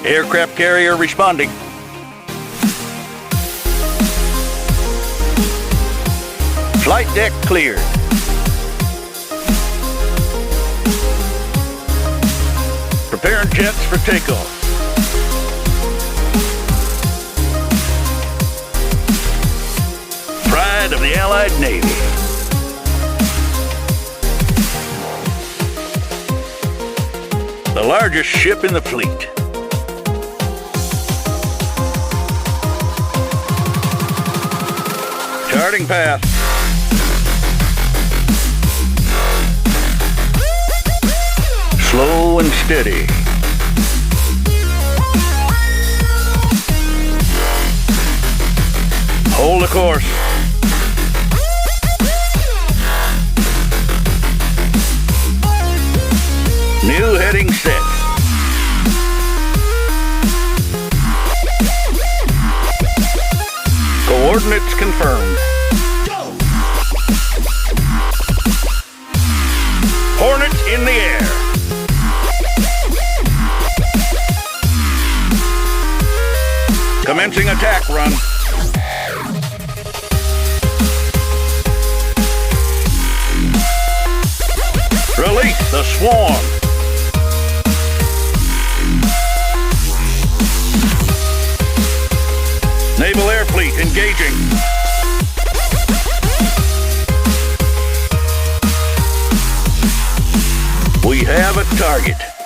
Aircraft carrier responding. Flight deck cleared. Preparing jets for takeoff. Pride of the Allied Navy. The largest ship in the fleet. Charting path. Slow and steady. Hold the course. New heading set. Coordinates confirmed. Hornets in the air. Commencing attack run. Release the swarm. Naval Air Fleet engaging. We have a target.